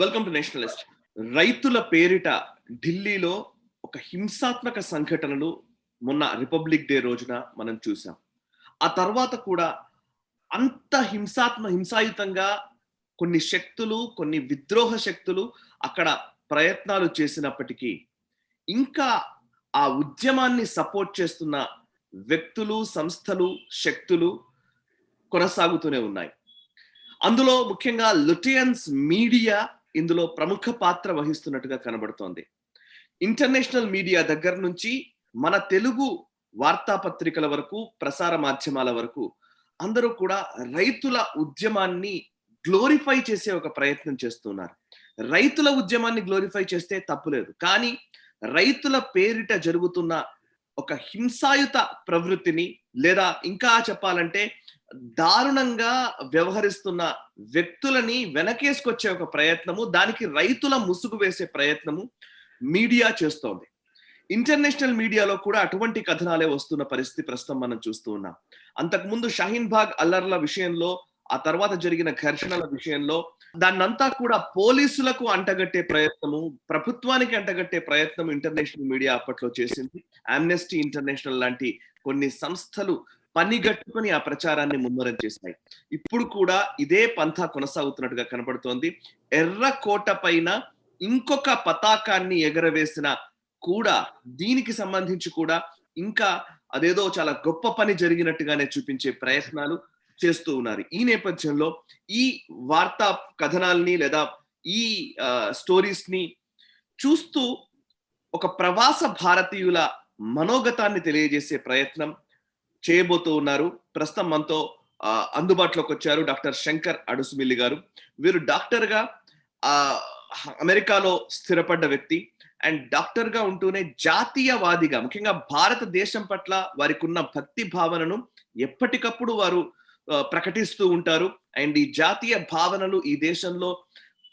Welcome to Nationalist. రైతుల పేరిట ఢిల్లీలో ఒక హింసాత్మక సంఘటనలు మొన్న రిపబ్లిక్ డే రోజున మనం చూసాం. ఆ తర్వాత కూడా అంత హింసాయుతంగా కొన్ని శక్తులు, కొన్ని విద్రోహ శక్తులు అక్కడ ప్రయత్నాలు చేసినప్పటికీ ఇంకా ఆ ఉద్యమాన్ని సపోర్ట్ చేస్తున్న వ్యక్తులు, సంస్థలు, శక్తులు కొనసాగుతూనే ఉన్నాయి. అందులో ముఖ్యంగా లుటియన్స్ మీడియా ఇందులో ప్రముఖ పాత్ర వహిస్తున్నట్టుగా కనబడుతోంది. ఇంటర్నేషనల్ మీడియా దగ్గర నుంచి మన తెలుగు వార్తాపత్రికల వరకు, ప్రసార మాధ్యమాల వరకు అందరూ కూడా రైతుల ఉద్యమాన్ని గ్లోరిఫై చేసే ఒక ప్రయత్నం చేస్తున్నారు. రైతుల ఉద్యమాన్ని గ్లోరిఫై చేస్తే తప్పులేదు, కానీ రైతుల పేరిట జరుగుతున్న ఒక హింసాయుత ప్రవృత్తిని, లేదా ఇంకా చెప్పాలంటే దారుణంగా వ్యవహరిస్తున్న వ్యక్తులని వెనకేసుకొచ్చే ఒక ప్రయత్నము, దానికి రైతుల ముసుగు వేసే ప్రయత్నము మీడియా చేస్తోంది. ఇంటర్నేషనల్ మీడియాలో కూడా అటువంటి కథనాలే వస్తున్న పరిస్థితి ప్రస్తుతం మనం చూస్తూ ఉన్నాం. అంతకుముందు షహీన్ బాగ్ అల్లర్ల విషయంలో, ఆ తర్వాత జరిగిన ఘర్షణల విషయంలో దాన్నంతా కూడా పోలీసులకు అంటగట్టే ప్రయత్నము, ప్రభుత్వానికి అంటగట్టే ప్రయత్నం ఇంటర్నేషనల్ మీడియా అప్పట్లో చేసింది. ఆమ్నెస్టీ ఇంటర్నేషనల్ లాంటి కొన్ని సంస్థలు పనిగట్టుకుని ఆ ప్రచారాన్ని ముమ్మరం చేశాయి. ఇప్పుడు కూడా ఇదే పంథా కొనసాగుతున్నట్టుగా కనబడుతోంది. ఎర్రకోట పైన ఇంకొక పతాకాన్ని ఎగరవేసిన కూడా దీనికి సంబంధించి కూడా ఇంకా అదేదో చాలా గొప్ప పని జరిగినట్టుగానే చూపించే ప్రయత్నాలు చేస్తూ ఉన్నారు. ఈ నేపథ్యంలో ఈ వార్తా కథనాల్ని లేదా ఈ స్టోరీస్ ని చూస్తూ ఒక ప్రవాస భారతీయుల మనోగతాన్ని తెలియజేసే ప్రయత్నం చేయబోతూ ఉన్నారు. ప్రస్తుతం మనతో అందుబాటులోకి వచ్చారు డాక్టర్ శంకర్ అడుసుమిల్లి గారు. వీరు డాక్టర్ గా అమెరికాలో స్థిరపడ్డ వ్యక్తి అండ్ డాక్టర్ గా ఉంటూనే జాతీయవాదిగా, ముఖ్యంగా భారతదేశం పట్ల వారికి ఉన్న భక్తి భావనను ఎప్పటికప్పుడు వారు ప్రకటిస్తూ ఉంటారు. అండ్ ఈ జాతీయ భావనలు ఈ దేశంలో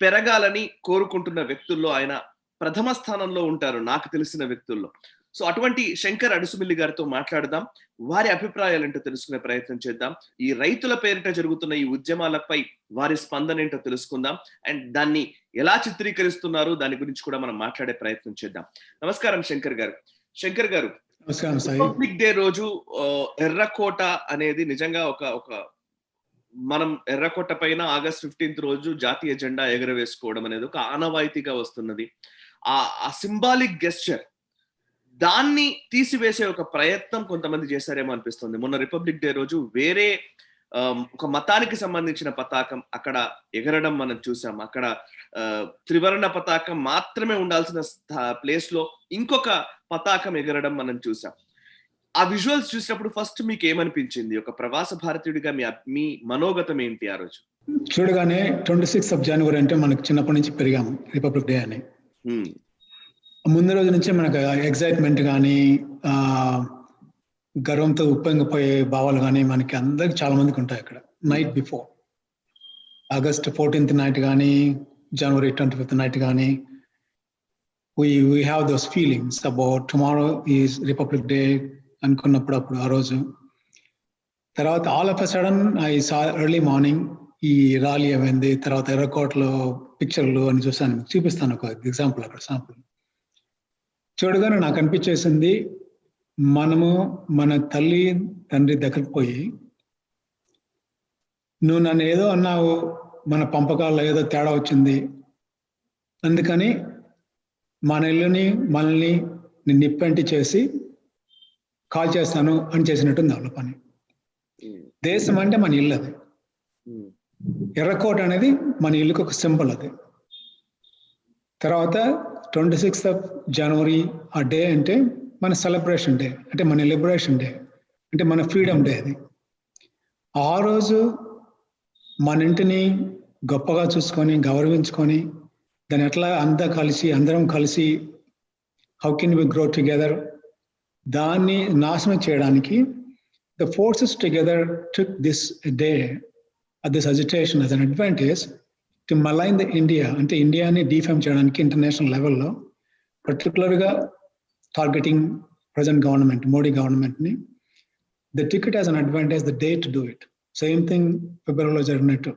పెరగాలని కోరుకుంటున్న వ్యక్తుల్లో ఆయన ప్రథమ స్థానంలో ఉంటారు నాకు తెలిసిన వ్యక్తుల్లో. సో అటువంటి శంకర్ అడుసుమిల్లి గారితో మాట్లాడదాం, వారి అభిప్రాయాలు ఏంటో తెలుసుకునే ప్రయత్నం చేద్దాం. ఈ రైతుల పేరిట జరుగుతున్న ఈ ఉద్యమాలపై వారి స్పందన ఏంటో తెలుసుకుందాం అండ్ దాన్ని ఎలా చిత్రీకరిస్తున్నారు దాని గురించి కూడా మనం మాట్లాడే ప్రయత్నం చేద్దాం. నమస్కారం శంకర్ గారు. శంకర్ గారు, రిపబ్లిక్ డే రోజు ఎర్రకోట అనేది నిజంగా ఒక మనం ఎర్రకోట పైన ఆగస్ట్ 15 రోజు జాతీయ జెండా ఎగరవేసుకోవడం అనేది ఒక ఆనవాయితీగా వస్తున్నది. ఆ సింబాలిక్ గెస్చర్, దాన్ని తీసివేసే ఒక ప్రయత్నం కొంతమంది చేశారేమో అనిపిస్తుంది. మొన్న రిపబ్లిక్ డే రోజు వేరే ఒక మతానికి సంబంధించిన పతాకం అక్కడ ఎగరడం మనం చూసాం. అక్కడ త్రివర్ణ పతాకం మాత్రమే ఉండాల్సిన ప్లేస్ లో ఇంకొక పతాకం ఎగరడం మనం చూసాం. ఆ విజువల్స్ చూసినప్పుడు ఫస్ట్ మీకు ఏమనిపించింది? ఒక ప్రవాస భారతీయుడిగా మీ మనోగతం ఏంటి ఆ రోజు? చూడగానే 26 జనవరి అంటే మనకు చిన్నప్పటి నుంచి పెరిగాము రిపబ్లిక్ డే అని. ముందు రోజు నుంచే మనకు ఎగ్జైట్మెంట్ కానీ, గర్వంతో ఉప్పొంగిపోయే భావాలు కానీ మనకి అందరికి చాలా మందికి ఉంటాయి. అక్కడ night before August 14th night కానీ, జనవరి 25th నైట్ కానీ, we have those feelings about tomorrow is Republic Day అనుకున్నప్పుడు అప్పుడు ఆ రోజు. తర్వాత all of a sudden I saw early morning ఈ ర్యాలీ ఏమైంది, తర్వాత ఎర్రకోటలో పిక్చర్లు అని చూసాను. చూపిస్తాను ఒక ఎగ్జాంపుల్. అక్కడ శాంపుల్ చూడగానే నాకు అనిపించేసింది, మనము మన తల్లి తండ్రి దగ్గరికి పోయి, నువ్వు నన్ను ఏదో అన్నావు, మన పంపకాల్లో ఏదో తేడా వచ్చింది, అందుకని మన ఇల్లుని మనల్ని నిప్పంటి చేసి కాల్ చేస్తాను అని చేసినట్టుంది వాళ్ళ పని. దేశం అంటే మన ఇల్లు, అది ఎర్రకోట అనేది మన ఇల్లుకి ఒక సింబల్. అది తర్వాత 26th జనవరి ఆ డే అంటే మన సెలబ్రేషన్ డే, అంటే మన లిబరేషన్ డే, అంటే మన ఫ్రీడమ్ డే. అది ఆ రోజు మన ఇంటిని గొప్పగా చూసుకొని గౌరవించుకొని దాన్ని ఎట్లా అందరం కలిసి how can we grow together, దాన్ని నాశనం చేయడానికి the forces together took this day, this agitation as an advantage to malign the India, అంటే ఇండియాని డిఫేమ్ చేయడానికి ఇంటర్నేషనల్ లెవెల్లో, పర్టికులర్గా టార్గెటింగ్ ప్రజెంట్ గవర్నమెంట్, మోడీ గవర్నమెంట్ని. The ticket as an advantage the day to do it. Same thing ఫిబ్రవరిలో జరిగినట్టు.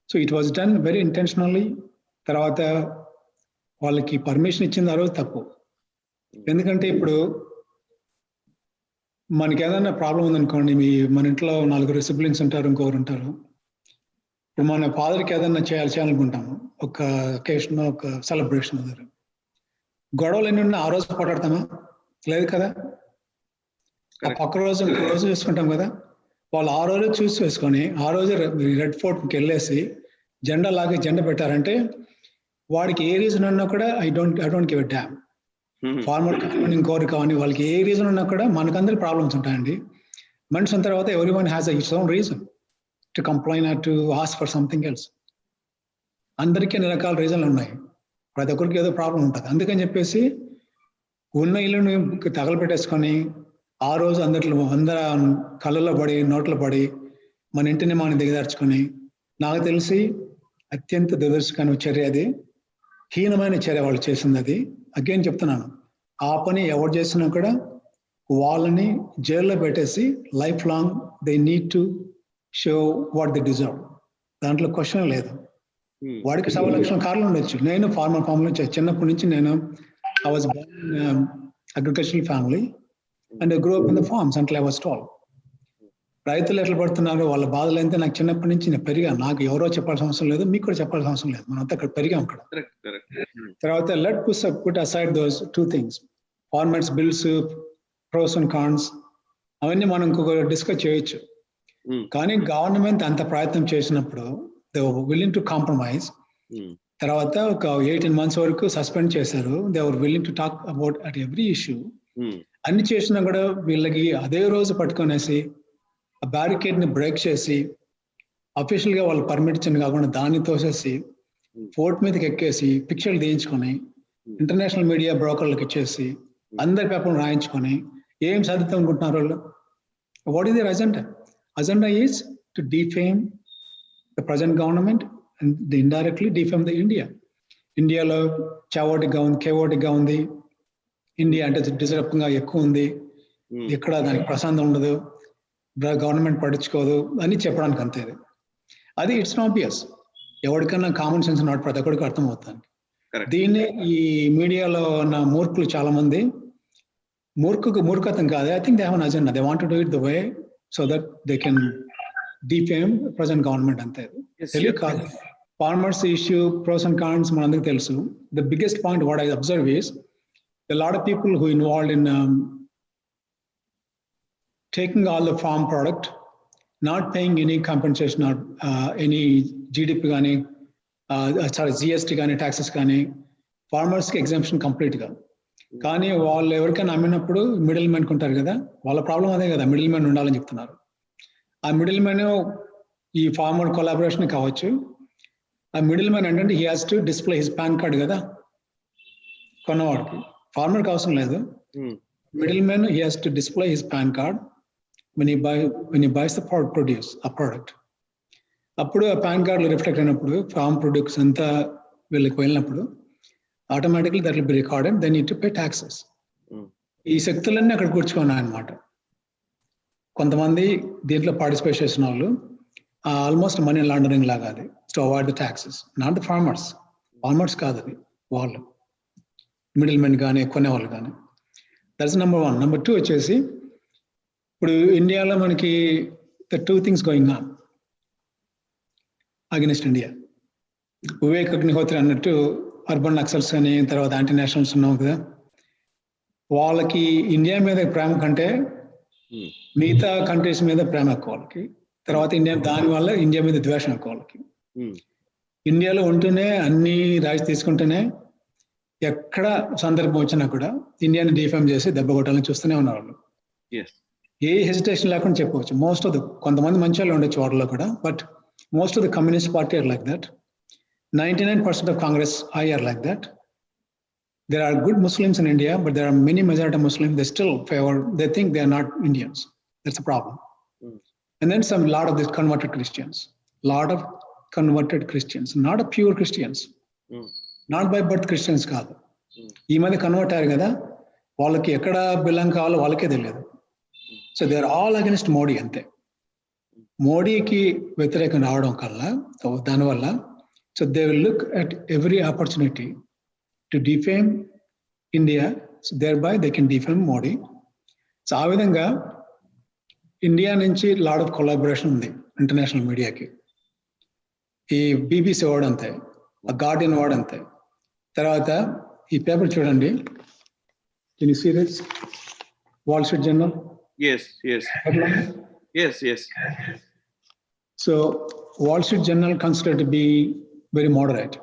So it was done very intentionally తర్వాత వాళ్ళకి పర్మిషన్ ఇచ్చింది ఆ రోజు తప్పు. ఎందుకంటే ఇప్పుడు మనకి ఏదైనా ప్రాబ్లం ఉందనుకోండి, మన ఇంట్లో 4 సిబ్లింగ్స్ ఉంటారు, ఇంకొకరు ఉంటారు. ఇప్పుడు మన ఫాదర్కి ఏదైనా చేయాలనుకుంటాము, ఒక అకేషన్, ఒక సెలబ్రేషన్ అన్నారు. గొడవలు ఎన్ని ఉన్నా ఆ రోజు పోటాడతామా? లేదు కదా. ఆ పక్క రోజు ఇంకో రోజు చూసుకుంటాం కదా. వాళ్ళు ఆ రోజు చూసి వేసుకొని ఆ రోజు రెడ్ ఫోర్ట్కి వెళ్ళేసి జెండా లాగి జెండా పెట్టారంటే వాడికి ఏ రీజన్ ఉన్నా కూడా I don't give a damn. Farmer కానీ ఇంకోరు కానీ వాళ్ళకి ఏ రీజన్ ఉన్నా కూడా మనకందరి ప్రాబ్లమ్స్ ఉంటాయండి. మనిషి ఉన్న తర్వాత everyone has his own reason to complain or to ask for something else. అందరికీ అన్ని రకాల రీజన్లు ఉన్నాయి, ప్రతి ఒక్కరికి ఏదో ప్రాబ్లం ఉంటుంది. అందుకని చెప్పేసి ఉన్న ఇల్లుని తగలబెట్టేసుకొని ఆ రోజు అందరి కళ్ళలో పడి నోట్లో పడి మన ఇంటిని మనం దిగదార్చుకొని, నాకు తెలిసి అత్యంత దురదృష్టకరమైన చర్య అది, హీనమైన చర్య వాళ్ళు చేసింది అది. అగైన్ చెప్తున్నాను, ఆ పని ఎవరు చేసినా కూడా వాళ్ళని జైల్లో పెట్టేసి life long they need to show what they deserve. దాంట్లో క్వశ్చన్ లేదు. వాడికి 1,00,000 కార్లు ఉండొచ్చు. నేను ఫార్మర్ ఫ్యామిలీ, చిన్నప్పటి నుంచి నేను I was born in agricultural family and I grow up in the farms until I was 12. రైతులు ఎట్లా పడుతున్నారు, వాళ్ళ బాధలు అయితే నాకు చిన్నప్పటి నుంచి నేను పెరిగాను. నాకు ఎవరో చెప్పాల్సిన అవసరం లేదు, మీకు కూడా చెప్పాల్సిన అవసరం లేదు. మనం అంతా అక్కడ పెరిగాం అక్కడ. తర్వాత let put aside those 2 things, farmers bills, pros and cons, అవన్నీ మనం ఇంకొక డిస్కస్ చేయొచ్చు. కానీ గవర్నమెంట్ అంత ప్రయత్నం చేసినప్పుడు దే విల్లింగ్ టు కాంప్రమైజ్. తర్వాత ఒక 18 months వరకు సస్పెండ్ చేశారు. They were willing to talk about at every issue. అన్ని చేసినా కూడా వీళ్ళకి అదే రోజు పట్టుకొనేసి ఆ బ్యారికేడ్ ని బ్రేక్ చేసి అఫీషియల్ గా వాళ్ళు పర్మిట్ ఇచ్చింది కాకుండా దాన్ని తోసేసి ఫోర్ట్ మీదకి ఎక్కేసి పిక్చర్లు తీయించుకొని ఇంటర్నేషనల్ మీడియా బ్రోకర్లకు ఇచ్చేసి అందరి పేపర్లు రాయించుకొని ఏం సాధిద్దాం అనుకుంటున్నారు వాళ్ళు? What is their agenda? Agenda is to defame the present government and indirectly defame the India. ఇండియాలో చావోటిక్గా ఉంది, కేవోటిక్గా ఉంది, ఇండియా అంటే డిస్టర్బింగ్ గా ఎక్కువ ఉంది, ఎక్కడ దానికి ప్రశాంతం ఉండదు, గవర్నమెంట్ పట్టించుకోదు అని చెప్పడానికి అంతే. అది ఇట్స్ ఆబ్వియస్, ఎవరికన్నా కామన్ సెన్స్ నాట్ ప్రతి ఒక్కరికి అర్థమవుతుంది. దీన్ని ఈ మీడియాలో ఉన్న మూర్ఖులు చాలా మంది, మూర్ఖత్వం కాదు, I think they have an agenda, they want to do it the way so that they can defame present government అంతే. తెలియదు కాదు. Farmers issue pros and cons మనందరికీ తెలుసు. The biggest point what I observe is a lot of people who involved in taking all the farm product, not paying any compensation or any GDP gaani, GST gaani, taxes gaani, farmers ki exemption complete ga. కానీ వాళ్ళు ఎవరికైనా అమ్మినప్పుడు middle man ఉంటారు కదా, వాళ్ళ problem అదే కదా, middle man ఉండాలని చెప్తున్నారు. ఆ మిడిల్ మ్యాన్ ఈ ఫార్మర్ కొలాబరేషన్ కావచ్చు. ఆ మిడిల్ మ్యాన్ ఏంటంటే he has to display his pan card కదా కొన్నవాడికి. ఫార్మర్కి అవసరం లేదు. Middle man he has to display his pan card when he buys the produce, a product. అప్పుడు ఆ పాన్ కార్డులో రిఫ్లెక్ట్ అయినప్పుడు ఫార్మ్ ప్రొడ్యూస్ అంతా వీళ్ళకి వెళ్ళినప్పుడు automatically that will be recorded, they need to pay taxes. ఈ శక్తులన్నీ అక్కడ కూర్చుకున్నాయి అనమాట. కొంతమంది దీంట్లో పార్టిసిపేట్ చేసిన వాళ్ళు ఆల్మోస్ట్ మనీ లాండరింగ్ లాగా, అది to avoid the taxes. Not the farmers కాదు, అది వాళ్ళు మిడిల్ మెన్ కానీ కొనేవాళ్ళు కానీ. That's number 1. నెంబర్ 2 వచ్చేసి ఇప్పుడు ఇండియాలో మనకి the 2 things going on against India. Vivek Agnihotri అన్నట్టు అర్బన్ నక్సల్స్ అని, తర్వాత యాంటీ నేషనల్స్ ఉన్నావు కదా, వాళ్ళకి ఇండియా మీద ప్రేమ కంటే మిగతా కంట్రీస్ మీద ప్రేమ ఎక్కువ వాళ్ళకి. తర్వాత దానివల్ల ఇండియా మీద ద్వేషం ఎక్కువ వాళ్ళకి. ఇండియాలో ఉంటూనే అన్ని రాజు తీసుకుంటూనే ఎక్కడ సందర్భం వచ్చినా కూడా ఇండియాని డిఫేమ్ చేసి దెబ్బ కొట్టాలని చూస్తూనే ఉన్నారు వాళ్ళు. ఏ హెసిటేషన్ లేకుండా చెప్పవచ్చు. మోస్ట్ ఆఫ్ ద, కొంతమంది మంచి వాళ్ళు ఉండొచ్చు వాటిలో కూడా, but most of the communist party or like that. 99% of Congress are like that. There are good Muslims in India, but there are many majority Muslims, they still favor, they think they are not Indians. That's a problem. And then lot of these converted Christians, not a pure Christians, not by birth Christians కాదు. ఈ మధ్య convert అయ్యారు కదా, వాళ్ళకి ఎక్కడ బిల్లం కావాలో వాళ్ళకే తెలియదు. So they are all against Modi అంతే. మోడీకి వ్యతిరేకం రావడం కల్లా దానివల్ల So they will look at every opportunity to defame India, so thereby they can defame Modi. So ఆ విధంగా ఇండియా నుంచి లాట్ ఆఫ్ కొలాబరేషన్ ఉంది ఇంటర్నేషనల్ మీడియాకి. ఈ బీబీసీ వాడు అంతే, గార్డియన్ వాడు అంతే. తర్వాత ఈ పేపర్ చూడండి, can you see this Wall Street Journal? yes. So Wall Street Journal considered to be very moderate,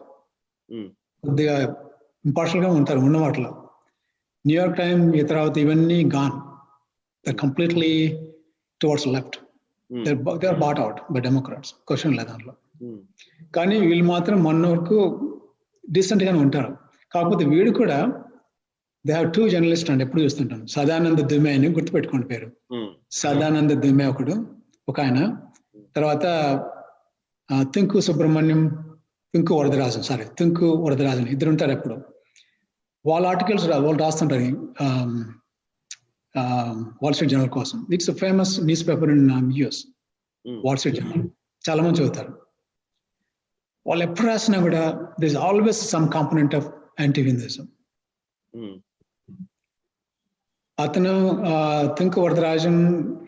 కొద్దిగా ఇంపార్షియల్ గా ఉంటారు ఉన్న వాటిలో. న్యూయార్క్ టైమ్ ఈ తర్వాత ఇవన్నీ gone, they completely towards left, they are bought out by Democrats, question లేదు దాంట్లో. కానీ వీళ్ళు మాత్రం మొన్న వరకు డీసెంట్ గానే ఉంటారు. కాకపోతే వీడు కూడా దే హ్యావ్ 2 జర్నలిస్ట్ అండి, ఎప్పుడు చూస్తుంటాను. సదానంద దుమే అని గుర్తుపెట్టుకోండి పేరు. సదానంద దుమే ఒక ఆయన, తర్వాత తుంకు సుబ్రహ్మణ్యం, తుంకు వరదరాజన్ ఇద్దరు ఉంటారు ఎప్పుడు. వాళ్ళ ఆర్టికల్స్ వాళ్ళు రాస్తుంటారు వాల్ స్ట్రీట్ జర్నల్ కోసం. It's famous news paper in US, wall Street journal. చాలా మంది చదువుతారు. వాళ్ళు ఎప్పుడు రాసినా కూడా this always some component of anti Hinduism. అతను తుంకు Varadarajan,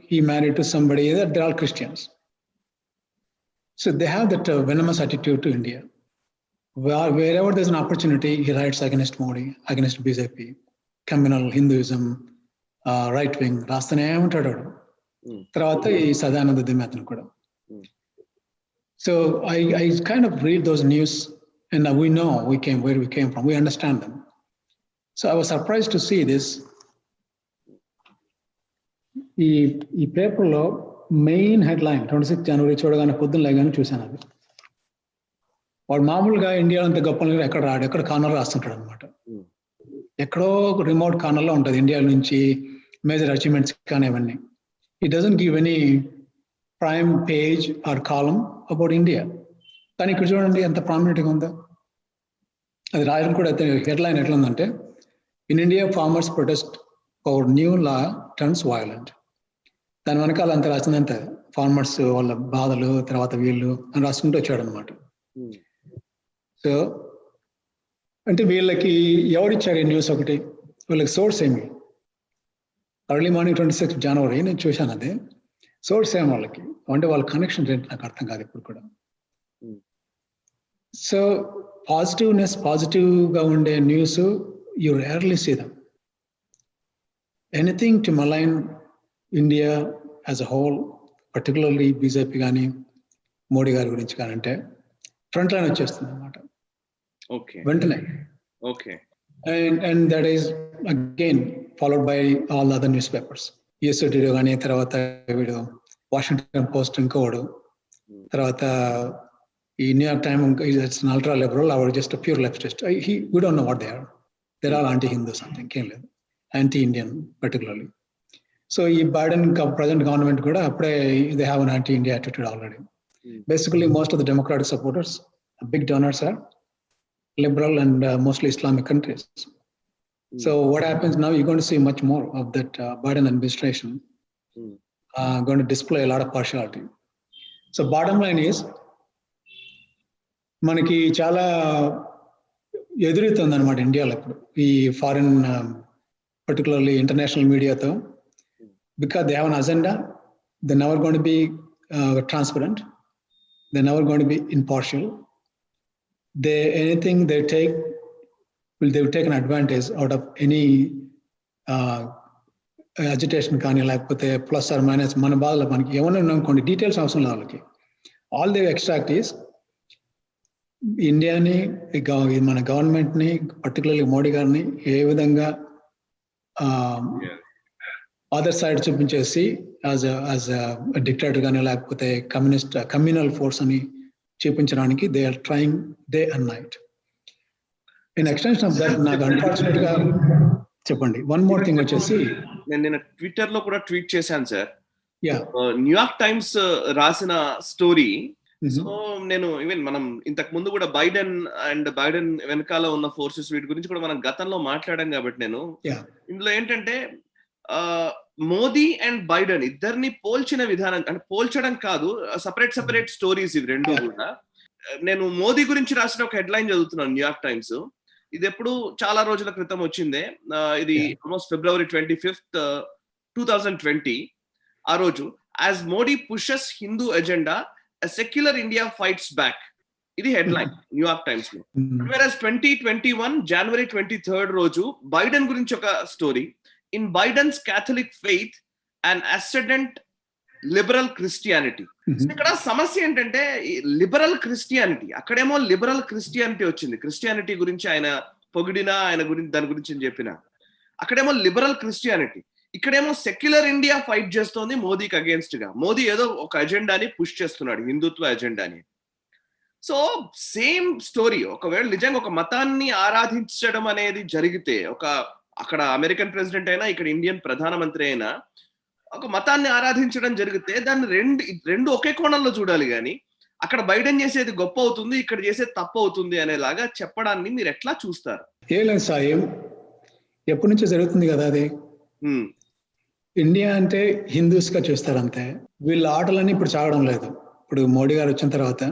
he married to somebody, they're all Christians. So they have that venomous attitude to India. Wherever there's an opportunity, he writes against Modi, against BJP, communal Hinduism, right wing, రాస్తూనే ఉంటాడు. తర్వాత ఈ సదానంద దుమే అతను కూడా. So I kind of read those news and we know where we came from, we understand them. So I was surprised to see this. ఈ పేపర్లో main headline 26 జనవరి చూడగానే పొద్దున్న లేగానే చూశాను. అది వాడు మామూలుగా ఇండియాలో అంత గొప్ప ఎక్కడ రాడు, ఎక్కడ కార్నర్ రాస్తుంటాడు అనమాట. ఎక్కడో రిమోట్ కార్నర్లో ఉంటుంది ఇండియా నుంచి మేజర్ అచీవ్మెంట్స్ కానీ అవన్నీ. It doesn't give any prime page or column about India. కానీ ఇక్కడ చూడండి ఎంత ప్రామినెంట్గా ఉందో. అది రాయడం కూడా హెడ్లైన్ ఎట్లా ఉందంటే, in India farmers protest over new law turns violent. దాని వెనకాల అంత రాసిందంటే ఫార్మర్స్ వాళ్ళ బాధలు, తర్వాత వీళ్ళు అని రాసుకుంటూ వచ్చాడు అనమాట. సో అంటే వీళ్ళకి ఎవరిచ్చారు ఈ న్యూస్? ఒకటి వీళ్ళకి సోర్స్ ఏమి? ఎర్లీ మార్నింగ్ 26 జనవరి నేను చూశాను. అది సోర్స్ ఏమి వాళ్ళకి అంటే వాళ్ళ కనెక్షన్ ఏంటి నాకు అర్థం కాదు ఇప్పుడు కూడా. సో పాజిటివ్గా ఉండే news you rarely see them. Anything to malign India as a whole, particularly BJP కానీ మోడీ గారి గురించి కానీ అంటే ఫ్రంట్ లైన్ వచ్చేస్తుంది అనమాట వెంటనే. And that is again followed by all other newspapers. US today కానీ, తర్వాత వీడు వాషింగ్టన్ పోస్ట్ ఇంకోడు, తర్వాత ఈ New York time it's ultra liberal, or just pure leftist. We don't know what they are. There are anti Hindu something, ఏం లేదు, anti Indian particularly. So ఈ Biden present government కూడా అప్పుడే they have an anti India attitude already. Basically, most of the Democratic supporters, big donors, are liberal and mostly Islamic countries. So what happens now, you're going to see much more of that Biden administration going to display a lot of partiality. So bottom line is, మనకి చాలా ఎదురుతుంది అనమాట ఇండియాలో ఇప్పుడు ఈ foreign particularly international మీడియాతో. Because they have an agenda, they never going to be transparent, they're never going to be impartial. Anything they take, they will take an advantage out of any agitation కానీ, లేకపోతే plus are minus మన బాధలు మనకి ఏమన్నా కొన్ని details అవసరం లేదు వాళ్ళకి. ఆల్ దే ఎక్స్ట్రాక్ట్ ఈస్ ఇండియాని, మన గవర్నమెంట్ని, పర్టికులర్లీ మోడీ గారిని ఏ విధంగా అదర్ సైడ్ చూపించేసి యాజ్ డిక్టేటర్ కానీ, లేకపోతే కమ్యూనల్ ఫోర్స్ అని చూపించడానికి they are trying day and night. In extension of that, నాకు అన్ఫార్చునేట్ గా చెప్పండి వన్ మోర్ థింగ్ వచ్చేసి, నేను ట్విట్టర్ లో కూడా ట్వీట్ చేశాను సార్. న్యూయార్క్ టైమ్స్ రాసిన స్టోరీ. సో నేను ఈవెన్ మనం ఇంతకు ముందు కూడా బైడెన్ వెనకాల ఉన్న ఫోర్సెస్ వీటి గురించి కూడా మనం గతంలో మాట్లాడాం కాబట్టి, నేను ఇందులో ఏంటంటే మోదీ అండ్ బైడెన్ ఇద్దరిని పోల్చిన విధానం, అంటే పోల్చడం కాదు, సపరేట్ స్టోరీస్ ఇవి రెండు కూడా. నేను మోదీ గురించి రాసిన ఒక హెడ్లైన్ చదువుతున్నాను న్యూయార్క్ టైమ్స్. ఇది ఎప్పుడు చాలా రోజుల క్రితం వచ్చిందే. ఇది ఆల్మోస్ట్ February 25th, 2020. ఆ రోజు as Modi pushes Hindu agenda ఎ సెక్యులర్ ఇండియా ఫైట్స్ బ్యాక్. ఇది హెడ్లైన్ న్యూయార్క్ టైమ్స్ లో. Whereas 2021 January 23rd రోజు బైడెన్ గురించి ఒక story. In Biden's Catholic faith and ascendant liberal Christianity. ఇక్కడ సమస్య ఏంటంటే లిబరల్ క్రిస్టియానిటీ, అక్కడేమో లిబరల్ క్రిస్టియానిటీ వచ్చింది. క్రిస్టియానిటీ గురించి ఆయన పొగిడినా, ఆయన గురించి దాని గురించి చెప్పిన, అక్కడేమో లిబరల్ క్రిస్టియానిటీ, ఇక్కడేమో సెక్యులర్ ఇండియా ఫైట్ చేస్తోంది మోదీకి అగేన్స్ట్ గా. మోదీ ఏదో ఒక ఎజెండాని పుష్ చేస్తున్నాడు, హిందుత్వ ఎజెండాని. So same story. ఒకవేళ నిజంగా ఒక మతాన్ని ఆరాధించడం అనేది జరిగితే, అక్కడ అమెరికన్ ప్రెసిడెంట్ అయినా, ఇక్కడ ఇండియన్ ప్రధానమంత్రి అయినా ఒక మతాన్ని ఆరాధించడం జరిగితే దాన్ని రెండు ఒకే కోణంలో చూడాలి. కానీ అక్కడ బైడెన్ చేసేది గొప్ప అవుతుంది, ఇక్కడ చేసేది తప్పు అవుతుంది అనేలాగా చెప్పడాన్ని మీరు ఎట్లా చూస్తారు? లేదు సాయం, ఎప్పటి నుంచో జరుగుతుంది కదా అది. ఇండియా అంటే హిందూస్ గా చూస్తారు అంతే. వీళ్ళ ఆటలన్నీ ఇప్పుడు సాగడం లేదు. ఇప్పుడు మోడీ గారు వచ్చిన తర్వాత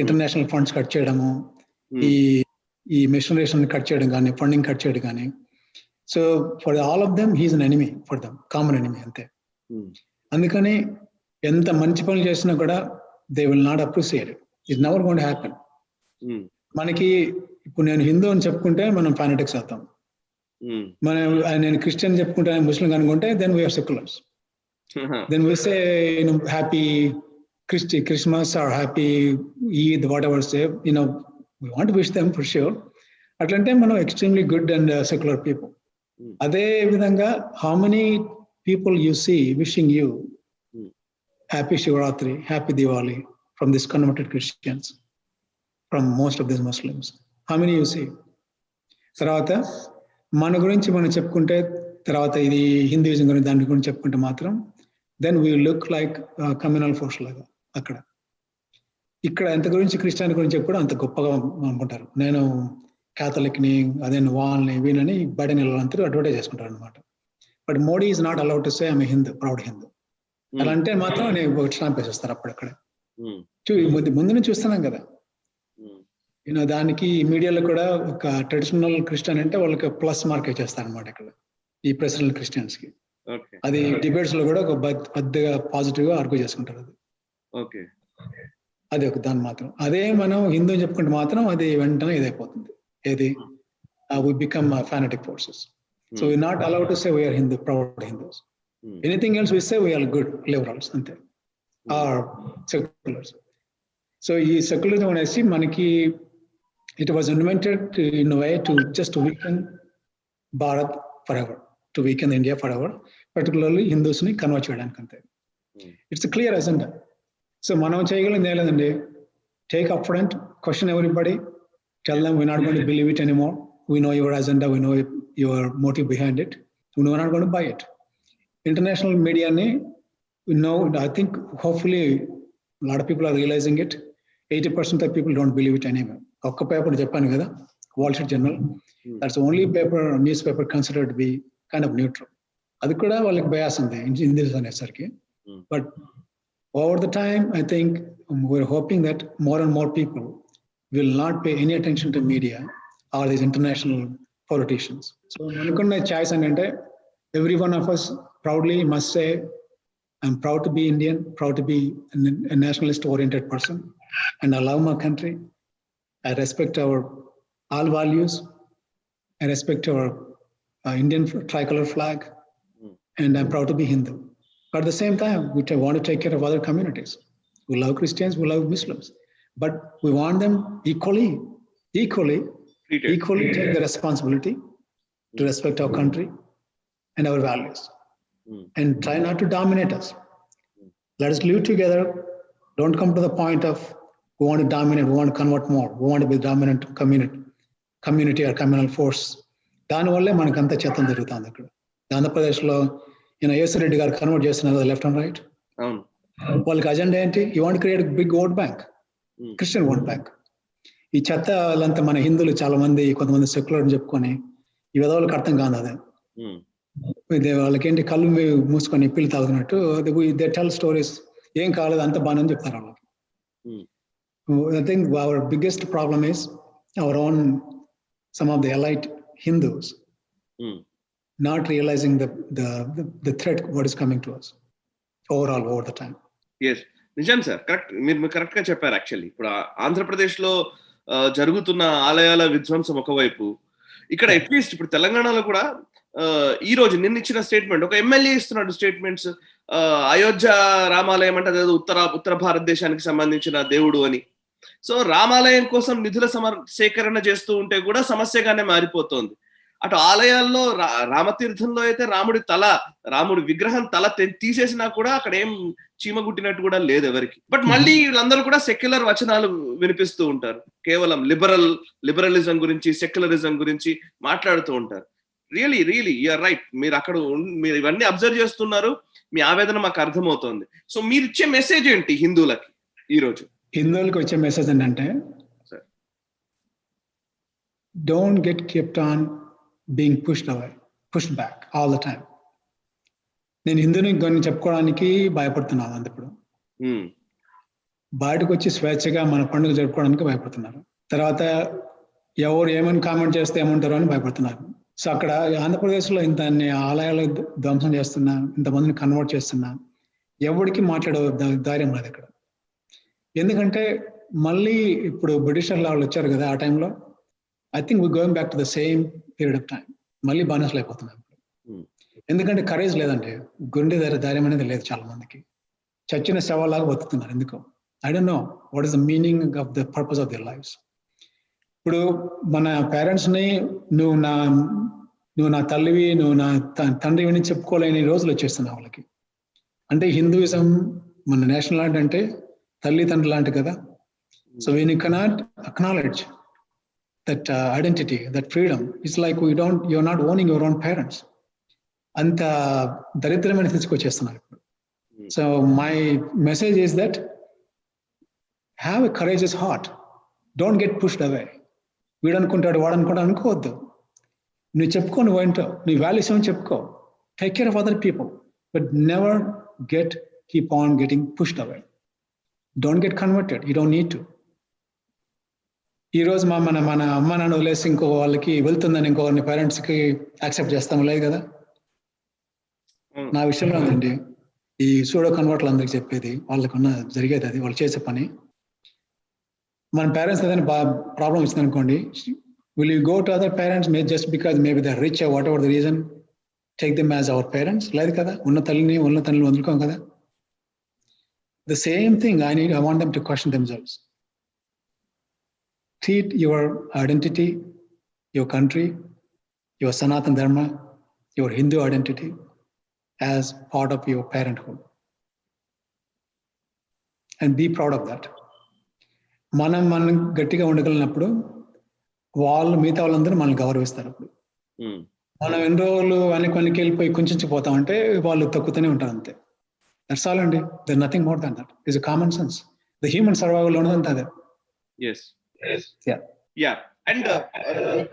ఇంటర్నేషనల్ ఫండ్స్ కట్ చేయడము, ఈ మిషనరీస్ కట్ చేయడం కానీ, ఫండింగ్ కట్ చేయడం కానీ. So for all of them he is an enemy for them, common enemy అంతే. అందుకని ఎంత మంచి పనులు చేసినా కూడా they will not appreciate. It's never going to happen. మనకి ఇప్పుడు నేను హిందూ అని చెప్పుకుంటే మనం ఫానటిక్స్ అవుతాం. నేను క్రిస్టియన్ చెప్పుకుంటే, ముస్లిం అనుకుంటే then we are seculars. Then we say happy Christmas or happy Eid, whatever say, we want to wish them for sure. అట్లంటే మనం extremely good and secular people. అదే విధంగా how many people you see wishing you happy Shivratri, happy Diwali from these converted Christians, from most of these Muslims? How many you see? తర్వాత మన గురించి మనం చెప్పుకుంటే, తర్వాత ఇది హిందూయిజం గురించి దాని గురించి చెప్పుకుంటే మాత్రం then we look like communal force లాగా. అక్కడ ఇక్కడ ఎంత గురించి క్రిస్టియన్ గురించి చెప్పడం అంత గొప్పగా అనుకుంటారు. నేను క్యాథలిక్ని, అదే వాళ్ళని వీళ్ళని బయట నిలంతా అడ్వర్టైజ్ చేసుకుంటారు అనమాట. But Modi is not allowed to say I'm Hindu, proud Hindu. అలా అంటే మాత్రం నేను స్టాంప్ వేసేస్తారు అప్పుడక్కడ. ముందు నుంచి చూస్తున్నాం కదా. దానికి మీడియాలో కూడా ఒక ట్రెడిషనల్ క్రిస్టియన్ అంటే వాళ్ళకి ప్లస్ మార్క్ చేస్తారు అనమాట ఇక్కడ, ఈ ప్రెసిడెంట్ క్రిస్టియన్స్ కి. అది డిబేట్స్ లో కూడా ఒక పెద్దగా పాజిటివ్ గా ఆర్గ్యూ చేసుకుంటారు. అది ఒక దాన్ని మాత్రం. అదే మనం హిందూ చెప్పుకుంటే మాత్రం అది వెంటనే ఇదైపోతుంది. ఏది we become fanatic forces. So we're not allowed to say we are Hindu, proud Hindus. Anything else we say we are good liberals ante, or seculars. So ఈ secularism అనేసి మనకి it was invented in a way to just weaken Bharat forever, to weaken India forever, particularly Hindus ని convert చేయడానికి అంతే. It's a clear agenda. So మనం చేయగలిగింది ఏం లేదండి, take up front, question everybody, tell them we're not going to believe it anymore. We know your agenda, we know your motive behind it. We're not going to buy it. International media ni, I think hopefully a lot of people are realizing it. 80% of people don't believe it anymore. Okka paper చెప్పాను కదా, Wall Street Journal, that's the only newspaper considered to be kind of neutral. అది కూడా వాళ్ళకి bias ఉంది Hindus అనేసరికి. But over the time, I think we're hoping that more and more people will not pay any attention to media or these international politicians. So మనకున్న choice ఏంటంటే, every one of us proudly must say, I'm proud to be Indian, proud to be a nationalist oriented person, and I love my country. I respect our all values. I respect our Indian tricolor flag, and I'm proud to be Hindu. But at the same time, we want to take care of other communities. We love Christians, we love Muslims, but we want them equally take the responsibility to respect our country and our values, and try not to dominate us. Let us live together. Don't come to the point of we want to dominate, we want to convert more, we want to be dominant community or communal force. దానివల్లే మనకంతా చెత్తం జరుగుతుంది. అక్కడ ఆంధ్రప్రదేశ్లో యేసురెడ్డి గారు convert చేస్తున్నారు left and right. వాళ్ళకి agenda ఏంటి? You want create big vote bank, Christian vote bank. ఈ చెత్త వాళ్ళంతా మన హిందువులు చాలా మంది, కొంతమంది సెక్యులర్ అని చెప్పుకొని ఈ విధవులకు అర్థం కాదు. అదే వాళ్ళకేంటి, కళ్ళు మూసుకొని పిల్లి తాగుతున్నట్టు దే టెల్ స్టోరీస్, ఏం కాలేదు అంత బాగానే చెప్తారు వాళ్ళకి. I think our biggest problem is our own, some of the elite Hindus not realizing the threat what is coming to us overall over the time. Yes, నిజం సార్, కరెక్ట్. మీరు correct గా చెప్పారు. యాక్చువల్లీ ఇప్పుడు ఆంధ్రప్రదేశ్ లో జరుగుతున్న ఆలయాల విధ్వంసం ఒకవైపు, ఇక్కడ అట్లీస్ట్ ఇప్పుడు తెలంగాణలో కూడా ఈ రోజు నిన్న ఇచ్చిన స్టేట్మెంట్, ఒక ఎమ్మెల్యే ఇస్తున్నాడు స్టేట్మెంట్స్, అయోధ్య రామాలయం అంటే అదేదో ఉత్తర భారతదేశానికి సంబంధించిన దేవుడు అని. సో రామాలయం కోసం నిధుల సేకరణ చేస్తూ ఉంటే కూడా సమస్యగానే మారిపోతోంది. అటు ఆలయాల్లో రామతీర్థంలో అయితే రాముడి విగ్రహం తల తీసేసినా కూడా అక్కడ ఏం చీమగుట్టినట్టు కూడా లేదు ఎవరికి. బట్ మళ్ళీ వీళ్ళందరూ కూడా సెక్యులర్ వచనాలు వినిపిస్తూ ఉంటారు, కేవలం లిబరలిజం గురించి, సెక్యులరిజం గురించి మాట్లాడుతూ ఉంటారు. Really you are right. మీరు ఇవన్నీ అబ్జర్వ్ చేస్తున్నారు, మీ ఆవేదన మాకు అర్థమవుతోంది. సో మీరు ఇచ్చే మెసేజ్ ఏంటి హిందువులకి ఈ రోజు? హిందువులకి వచ్చే మెసేజ్ ఏంటంటే, don't get kept on being pushed back all the time. నేను హిందువుని కొన్ని చెప్పుకోవడానికి భయపడుతున్నాను అంత. ఇప్పుడు బయటకు వచ్చి స్వేచ్ఛగా మన పండుగ జరుపుకోవడానికి భయపడుతున్నారు. తర్వాత ఎవరు ఏమని కామెంట్ చేస్తే ఏమంటారో అని భయపడుతున్నారు. సో అక్కడ ఆంధ్రప్రదేశ్లో ఇంత ఆలయాలు ధ్వంసం చేస్తున్నా, ఇంతమందిని కన్వర్ట్ చేస్తున్నా, ఎవరికి మాట్లాడే ధైర్యం లేదు ఇక్కడ. ఎందుకంటే మళ్ళీ ఇప్పుడు బ్రిటిషర్లు వాళ్ళు వచ్చారు కదా, ఆ టైంలో I think we going back to the same period of time. మళ్ళీ బానిసలు అయిపోతున్నాం. ఎందుకంటే కరేజ్ లేదండి, గుండె ధైర్యం అనేది లేదు చాలా మందికి. చచ్చిన శవాలాగా బతుకుతున్నారు. ఎందుకో I don't know what is the meaning of the purpose of their lifes. ఇప్పుడు మన పేరెంట్స్ ని నువ్వు నా తల్లివి, నువ్వు నా తండ్రివి అని చెప్పుకోలేని రోజులు వచ్చేస్తున్నావు వాళ్ళకి. అంటే హిందూయిజం మన నేషనల్ అంటే తల్లి తండ్రి లాంటి కదా. So when you cannot acknowledge that identity, that freedom, it's like you're not owning your own parents. అంత దరిద్రమైన తీసుకొచ్చేస్తున్నారు ఇప్పుడు. So my message is that have a courageous heart, don't get pushed away. వీడు అనుకుంటాడు, వాడు అనుకుంటాడు అనుకోవద్దు. నువ్వు చెప్పుకో, నువ్వేంటో, నీ వాల్యూస్ ఏమో చెప్పుకో. Take care of other people, but never keep on getting pushed away. Don't get converted, you don't need to. ఈ రోజు మన అమ్మ నాన్న వదిలేసి ఇంకో వాళ్ళకి వెళ్తుందని ఇంకొకరిని పేరెంట్స్కి యాక్సెప్ట్ చేస్తాం లేదు కదా. నా విషయంలో ఉందండి, ఈ సూడో కన్వర్ట్లు అందరికి చెప్పేది, వాళ్ళకున్న జరిగేది అది, వాళ్ళు చేసే పని. మన పేరెంట్స్ ఏదైనా ప్రాబ్లం ఇస్తుంది అనుకోండి, will you go to other parents just because maybe they rich, what ever the reason, take them as our parents? లేదు కదా, ఉన్న తల్లిని వదులుకోం కదా. The same thing I want them to question themselves. Treat your identity, your country, your Sanatan Dharma, your Hindu identity as part of your parenthood, and be proud of that. మనం గట్టిగా ఉండగలిగినప్పుడు వాళ్ళు మిగతా వాళ్ళందరూ మనల్ని గౌరవిస్తారు. అప్పుడు మనం ఎన్ని రోజులు వెనక్కి వెళ్ళిపోయి కుంచుకుపోతామంటే వాళ్ళు తక్కువతూనే ఉంటారు అంతే. దట్స్ ఆల్ అండి. There nothing more than that. It's a common sense. The human survival ఉన్నదంతా అదే. అండ్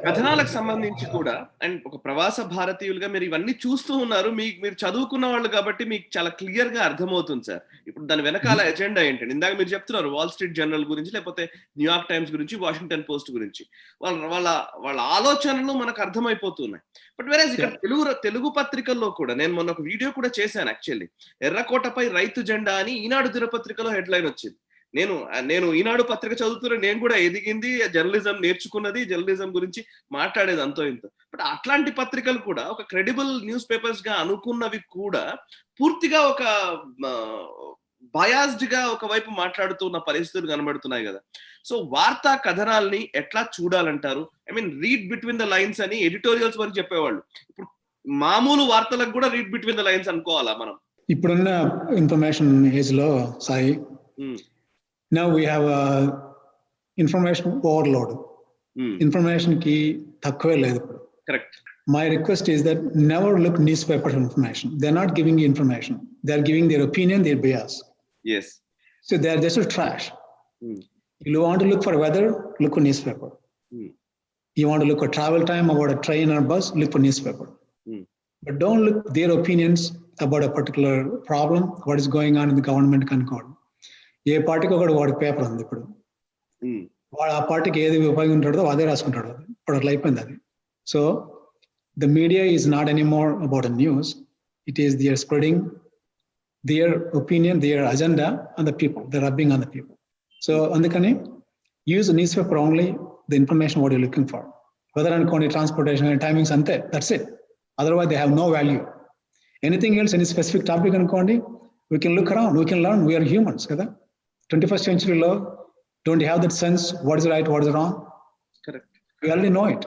కథనాలకు సంబంధించి కూడా, అండ్ ఒక ప్రవాస భారతీయులుగా మీరు ఇవన్నీ చూస్తూ ఉన్నారు, మీరు చదువుకున్న వాళ్ళు కాబట్టి మీకు చాలా క్లియర్ గా అర్థమవుతుంది సార్. ఇప్పుడు దాని వెనకాల ఎజెండా ఏంటండి? ఇందాక మీరు చెప్తున్నారు వాల్ స్ట్రీట్ జర్నల్ గురించి, లేకపోతే న్యూయార్క్ టైమ్స్ గురించి, వాషింగ్టన్ పోస్ట్ గురించి, వాళ్ళ ఆలోచనలు మనకు అర్థమైపోతున్నాయి. బట్ వేరేజ్ ఇక్కడ తెలుగు పత్రికల్లో కూడా నేను మొన్న ఒక వీడియో కూడా చేశాను. యాక్చువల్లీ ఎర్రకోటపై రైతు జెండా అని ఈనాడు దినపత్రికలో హెడ్లైన్ వచ్చింది. నేను ఈనాడు పత్రిక చదువుతున్నా, నేను కూడా ఎదిగింది, జర్నలిజం నేర్చుకున్నది, జర్నలిజం గురించి మాట్లాడేది అంతో ఇంతో. బట్ అట్లాంటి పత్రికలు కూడా ఒక క్రెడిబుల్ న్యూస్ పేపర్స్ గా అనుకున్నవి కూడా పూర్తిగా ఒక బయాస్డ్ గా ఒకవైపు మాట్లాడుతున్న పరిస్థితులు కనబడుతున్నాయి కదా. సో వార్తా కథనాల్ని ఎట్లా చూడాలంటారు? I mean read between the lines అని ఎడిటోరియల్స్ వరకు చెప్పేవాళ్ళు. ఇప్పుడు మామూలు వార్తలకు కూడా రీడ్ బిట్వీన్ ద లైన్స్ అనుకోవాలా మనం? ఇప్పుడున్న ఇన్ఫర్మేషన్ ఏజ్ లో Sai, now we have information overload. Information ki takkuve ledu. Correct. My request is that never look newspaper information. They're not giving you information. They're giving their opinion, their bias. Yes. So they're just trash. You want to look for weather, look for newspaper. You want to look for travel time about a train or bus, look for newspaper. But don't look their opinions about a particular problem, what is going on in the government concord. ఏ పార్టీకి ఒకటి వాడి paper ఉంది. ఇప్పుడు వాడు ఆ పార్టీకి ఏది ఉపయోగం ఉంటాడో అదే రాసుకుంటాడు. ఇప్పుడు అట్లా అయిపోయింది అది. So the media is not anymore about a news. It is their spreading their opinion, their agenda on the people, the rubbing on the people. So అందుకని use newspaper only the information what you looking for. Weather అనుకోండి, transportation timings అంతే, that's it. Otherwise they have no value. Anything else, any specific topic అనుకోండి, we can look around, we can learn, we are humans కదా. 21st centuryలో don't have that sense what is right, what is wrong. Correct. We already know it.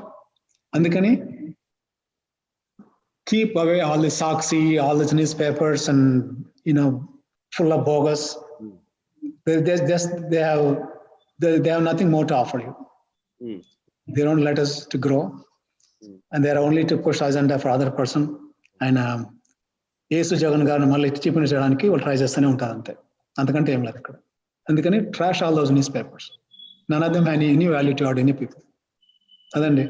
అందుకని keep away all the Saksi, all the newspapers, and full of bogus. They have nothing more to offer you. They don't let us to grow, and they are only to push agenda for other person. And Yesu Jagan garu malli chipini cheyadaniki వాళ్ళు try చేస్తూనే ఉంటారు అంతే, అంతకంటే ఏం లేదు ఇక్కడ. అందుకని trash all those newspapers. None of them have any value to any people. అదండి.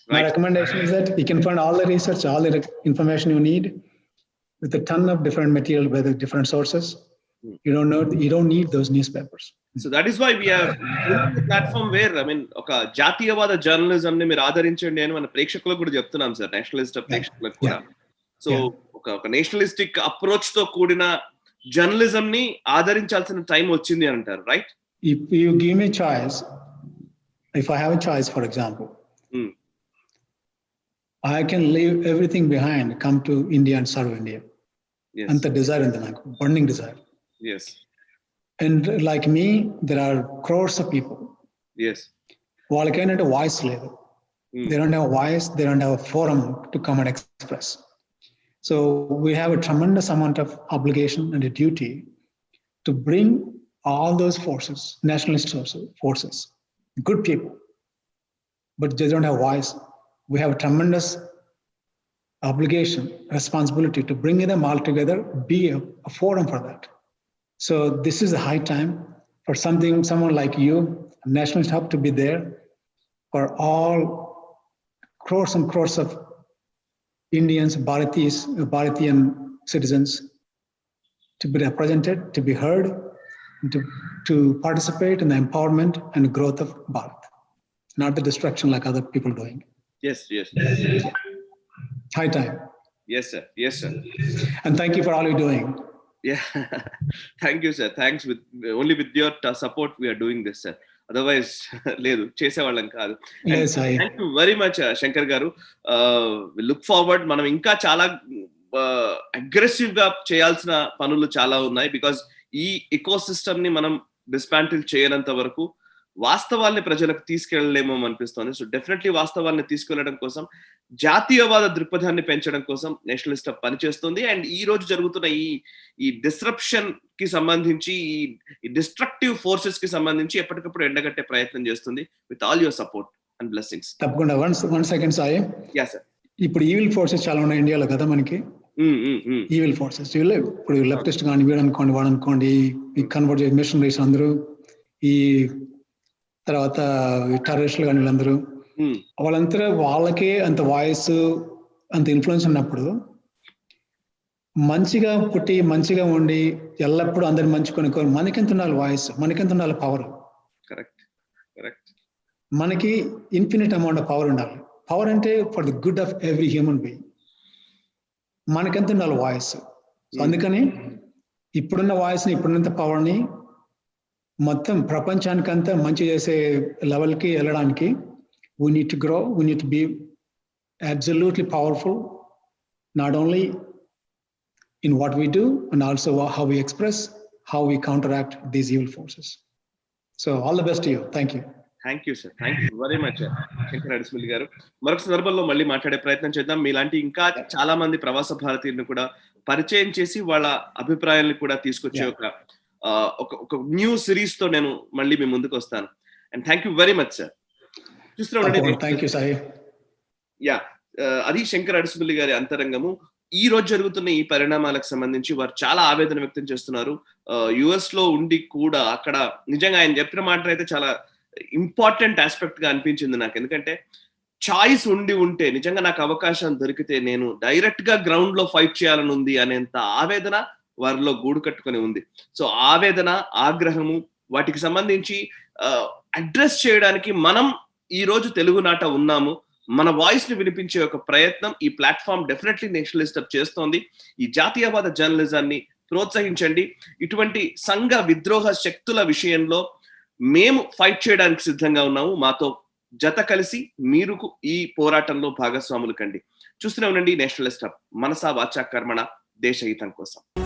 My recommendation is that you can find all the research, all the information you need with a ton of different material by the different sources. You don't need those newspapers. So that is why we have a platform where, I mean, oka jatiyavada journalism ni meer aadarinchandi ani mana prekshakaలకు కూడా చెప్తున్నాం sir, Nationalist ప్రేక్షకులకు కూడా. So ఒక nationalistic approach తో కూడిన journalism ని ఆదరించాల్సిన time వచ్చింది అని అంటారు, right? If you give me choice, if I have a choice, for example, I can leave everything behind, come to India and serve India. Yes. And the desire in the నాకు burning desire. Yes. And like me, there are crores of people. Yes. వాళ్ళకేంటంటే voice లేదు. They don't have a voice, they don't have a forum to come and express. So we have a tremendous amount of obligation and a duty to bring all those forces, nationalist forces, good people, but they don't have voice. We have a tremendous obligation, responsibility to bring them all together, be a forum for that. So this is a high time for someone like you, a nationalist hub, to be there for all crores and crores of Indians, Bharatian citizens to be represented, to be heard, to participate in the empowerment and growth of Bharat, not the destruction like other people doing. Yes. High time. Yes, sir. And thank you for all you're doing. Yeah. Thank you, sir. Thanks. Only with your support we are doing this, sir. Otherwise లేదు, చేసేవాళ్ళం కాదు. Thank you very much, Shankar గారు. We look forward. మనం ఇంకా చాలా aggressive గా చేయాల్సిన పనులు చాలా ఉన్నాయి. బికాస్ ఈ ఎకో సిస్టమ్ ని మనం డిస్మాంటిల్ చేయనంత వరకు వాస్తవాల్ని ప్రజలకు తీసుకెళ్లలేమో అనిపిస్తోంది. సో డెఫినెట్లీ వాస్తవాల్ని తీసుకెళ్లడం కోసం, జాతీయవాద దృక్పథాన్ని పెంచడం కోసం నేషనలిస్ట్ పనిచేస్తుంది. అండ్ ఈ రోజు జరుగుతున్న ఈ డిస్రప్షన్ కి సంబంధించి, ఈ డిస్ట్రక్టివ్ ఫోర్సెస్ కి సంబంధించి ఎప్పటికప్పుడు ఎండగట్టే ప్రయత్నం చేస్తుంది with all your support and blessings. తప్పకుండా. One second Sai. Yeah sir. ఇప్పుడు ఈవిల్ ఫోర్సెస్ చాలా ఉన్నాయి ఇండియాలో కదా మనకి. ఈవిల్ ఫోర్సెస్ ఇప్పుడు లెఫ్టిస్ట్ కానీ, వీడు అనుకోండి, వాడు అనుకోండి, ఈ కన్వర్ట్ మిషనరీస్ అందరూ, ఈ తర్వాత టెర్రరిస్టులు కానీ, వీళ్ళందరూ వాళ్ళంతా వాళ్ళకే అంత వాయిస్, అంత ఇన్ఫ్లుయెన్స్ ఉన్నప్పుడు, మంచిగా పుట్టి మంచిగా ఉండి ఎల్లప్పుడూ అందరు మంచి కొనుక్కోవాలి, మనకెంత ఉండాలి వాయిస్, మనకెంత ఉండాలి పవర్. కరెక్ట్. మనకి ఇన్ఫినిట్ అమౌంట్ ఆఫ్ పవర్ ఉండాలి. పవర్ అంటే for the good of every human being. మనకెంత ఉండాలి వాయిస్. సో అందుకని ఇప్పుడున్న వాయిస్ని, ఇప్పుడున్నంత పవర్ని మొత్తం ప్రపంచానికంతా మంచి చేసే లెవెల్కి వెళ్ళడానికి we need to grow, we need to be absolutely powerful, not only in what we do and also how we express, how we counteract these evil forces. So all the best to you. Thank you. Thank you sir. Thank you very much Shankar అడిస్మిల్ గారు. మరొక సందర్భంలో మళ్ళీ మాట్లాడే ప్రయత్నం చేద్దాం. మీలాంటి ఇంకా చాలా మంది ప్రవాస భారతీయులను కూడా పరిచయం చేసి వాళ్ళ అభిప్రాయాలను కూడా తీసుకొచ్చే ఒక న్యూ సిరీస్ తో నేను మళ్ళీ మీ ముందుకు వస్తాను. And thank you very much sir. Yeah, అది శంకర్ అడిస్మిల్ గారి అంతరంగము. ఈ రోజు జరుగుతున్న ఈ పరిణామాలకు సంబంధించి వారు చాలా ఆవేదన వ్యక్తం చేస్తున్నారు. యుఎస్ లో ఉండి కూడా అక్కడ నిజంగా ఆయన చెప్పిన మాట అయితే చాలా ఇంపార్టెంట్ ఆస్పెక్ట్ గా అనిపించింది నాకు. ఎందుకంటే చాయిస్ ఉంటే నిజంగా నాకు అవకాశం దొరికితే నేను డైరెక్ట్ గా గ్రౌండ్ లో ఫైట్ చేయాలని ఉంది అనేంత ఆవేదన వారిలో గూడు కట్టుకొని ఉంది. సో ఆవేదన, ఆగ్రహము, వాటికి సంబంధించి అడ్రస్ చేయడానికి మనం ఈ రోజు తెలుగునాట ఉన్నాము. మన వాయిస్ ని వినిపించే ఒక ప్రయత్నం ఈ ప్లాట్ఫామ్ డెఫినెట్లీ నేషనలిస్ట్ చేస్తోంది. ఈ జాతీయవాద జర్నలిజాన్ని ప్రోత్సహించండి. ఇటువంటి సంఘ విద్రోహ శక్తుల విషయంలో మేము ఫైట్ చేయడానికి సిద్ధంగా ఉన్నాము. మాతో జత కలిసి మీరు ఈ పోరాటంలో భాగస్వాములు కండి. చూస్తూనే ఉండండి నేషనలిస్ట్ హబ్. మనసా వాచా కర్మణ దేశ హితం కోసం.